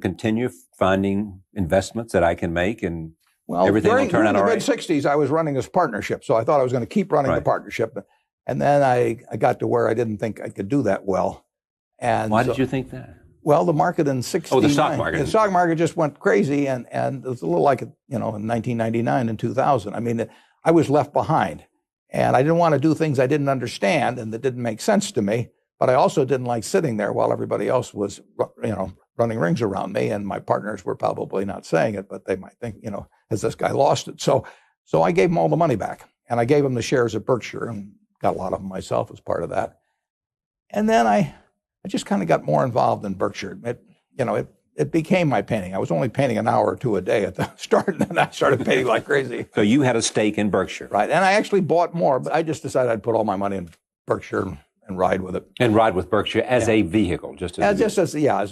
continue finding investments that I can make and Well, everything will turn out all in the right? mid-'60s, I was running this partnership, so I thought I was going to keep running the Right. partnership. And then I got to where I didn't think I could do that well. And Why did you think that? Well, the market in 69. Oh, the stock market. The stock market just went crazy, and it was a little like, in 1999 and 2000. I mean, I was left behind, and I didn't want to do things I didn't understand and that didn't make sense to me. But I also didn't like sitting there while everybody else was, running rings around me, and my partners were probably not saying it, but they might think, has this guy lost it? So I gave them all the money back, and I gave them the shares of Berkshire, and got a lot of them myself as part of that. And then I just kind of got more involved in Berkshire. It became my painting. I was only painting an hour or two a day at the start, and then I started painting like crazy. So you had a stake in Berkshire. Right, and I actually bought more, but I just decided I'd put all my money in Berkshire and ride with it. And ride with Berkshire as a vehicle, as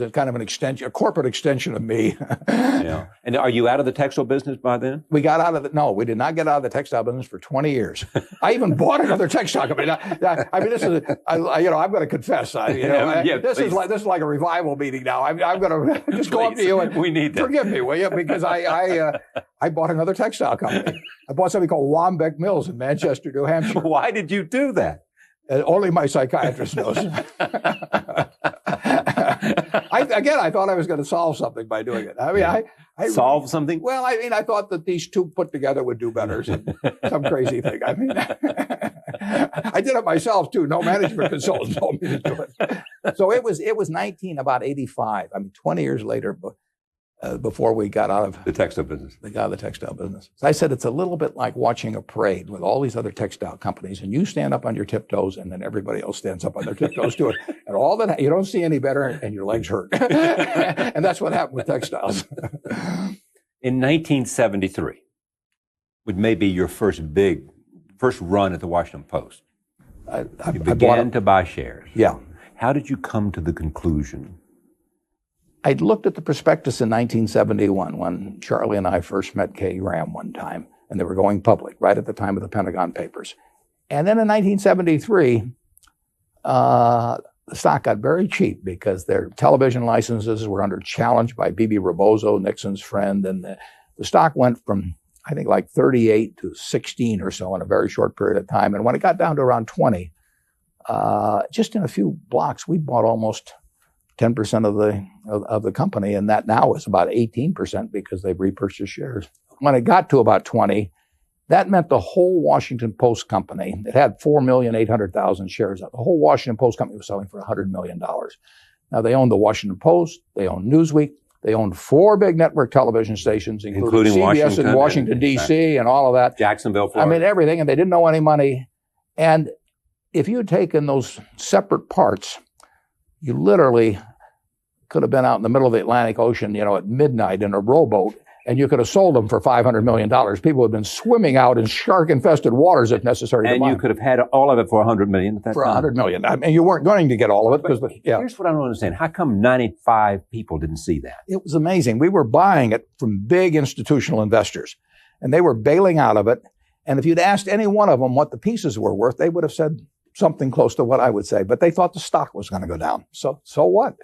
a kind of an extension, a corporate extension of me. Yeah. And are you out of the textile business by then? We got out of it. No, we did not get out of the textile business for 20 years. I even bought another textile company. I mean, this is, I'm going to confess. This is like a revival meeting now. I'm going to just go up to you and we need that. Forgive me, will you? Because I bought another textile company. I bought something called Wambeck Mills in Manchester, New Hampshire. Why did you do that? Only my psychiatrist knows. I thought I was going to solve something by doing it. I mean, I solve something? Well, I thought that these two put together would do better. Some crazy thing. I mean, I did it myself too. No management consultant told me to do it. So it was about 85. I mean, 20 years later, before we got out of the textile business. They got out of the textile business. So I said it's a little bit like watching a parade with all these other textile companies, and you stand up on your tiptoes, and then everybody else stands up on their tiptoes too. And all that, you don't see any better, and your legs hurt. And that's what happened with textiles. In 1973, which may be your first run at the Washington Post, you began to buy shares. Yeah. How did you come to the conclusion? I'd looked at the prospectus in 1971 when Charlie and I first met Kay Graham one time, and they were going public right at the time of the Pentagon Papers. And then in 1973, the stock got very cheap because their television licenses were under challenge by B.B. Rebozo, Nixon's friend, and the stock went from, I think, like 38 to 16 or so in a very short period of time. And when it got down to around 20, just in a few blocks, we bought almost 10% of the company, and that now is about 18% because they've repurchased shares. When it got to about 20, that meant the whole Washington Post company, it had 4,800,000 shares. The whole Washington Post company was selling for $100 million. Now, they owned the Washington Post, they owned Newsweek, they owned 4 big network television stations, including CBS in Washington, D.C., and all of that. Jacksonville, Florida. I mean, everything, and they didn't owe any money. And if you had taken those separate parts, you literally could have been out in the middle of the Atlantic Ocean, at midnight in a rowboat, and you could have sold them for $500 million. People have been swimming out in shark-infested waters if necessary. And you could have had all of it for $100 million at that for time. $100 million. I mean, you weren't going to get all of it. Here's what I don't understand. How come 95 people didn't see that? It was amazing. We were buying it from big institutional investors, and they were bailing out of it. And if you'd asked any one of them what the pieces were worth, they would have said something close to what I would say. But they thought the stock was going to go down. So what?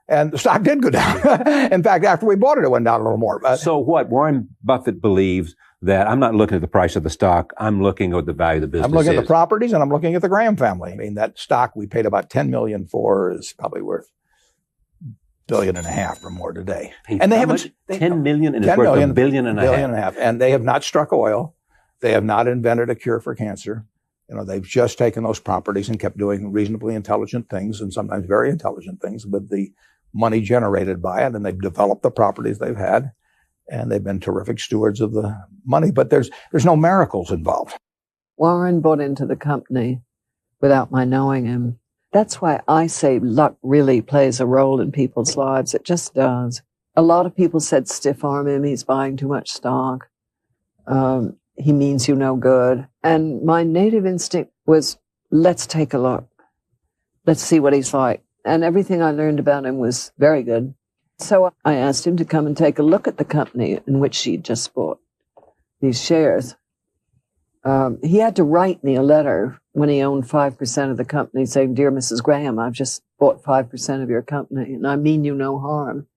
And the stock did go down. In fact, after we bought it, it went down a little more. So what? Warren Buffett believes that I'm not looking at the price of the stock. I'm looking at the value of the business. I'm looking at the properties, and I'm looking at the Graham family. I mean, that stock we paid about $10 million for is probably worth $1.5 billion or more today. And they haven't $10 million, and it's worth $1.5 billion. And they have not struck oil. They have not invented a cure for cancer. They've just taken those properties and kept doing reasonably intelligent things, and sometimes very intelligent things, with the money generated by it, and they've developed the properties they've had, and they've been terrific stewards of the money. But there's no miracles involved. Warren bought into the company without my knowing him. That's why I say luck really plays a role in people's lives. It just does. A lot of people said stiff arm him, he's buying too much stock. He means you no good. And my native instinct was, let's take a look. Let's see what he's like. And everything I learned about him was very good. So I asked him to come and take a look at the company in which she'd just bought these shares. He had to write me a letter when he owned 5% of the company saying, "Dear Mrs. Graham, I've just bought 5% of your company, and I mean you no harm."